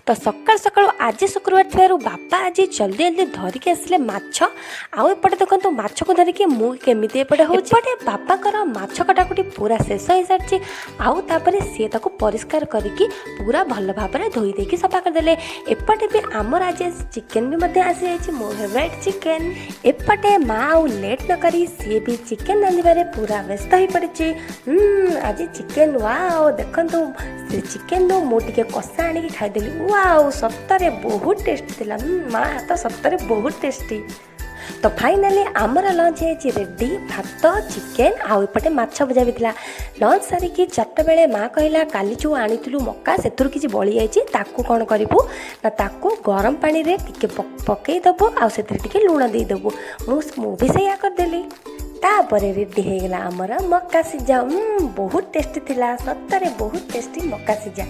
तो सकाल सकाल आज शुक्रवार थी बापा आज जल्दी जल्दी धरिकी आसिले माछ आउ एपटे देखो माछ को धरिकी मुझे एपटे होपटे बापाकर माछ कटाकटी पूरा शेष हो सारी आउ तापर सी परिष्कार करके पूरा भल भाव में धोई देकी सफा करदे। एपटे भी आमर आज चिकेन भी आसी जाइए मो फेवरेट चिकेन। एपटे माँ आउ लेट न करी सी भी चिकेन रांधिबारे पूरा व्यस्त हो पड़ी। आज चिकेन वाओ देखंतु चिकेन नु मुझे कषा आनी खाईदेली वाओ सतरे बहुत टेस्टी थिला। माँ हाथ सतरे बहुत टेस्टी। तो फाइनाली आमर लंच है रेडी भात चिकेन आउ एपटे माछ भजा भी था। लंच सारिकी 4टा बेले माँ कहला काली जो आनीलु मक्का से किसी बड़ी जाइए कौन करूँ ना ताकू गरम पानी रे टिके पकईदेबू आते लुण देदेबू मुझे से करदेली। तापर रेडी हो गला आमर मक्का सिझा बहुत टेस्टी थिला सतरे बहुत टेस्टी मक्का सिझा।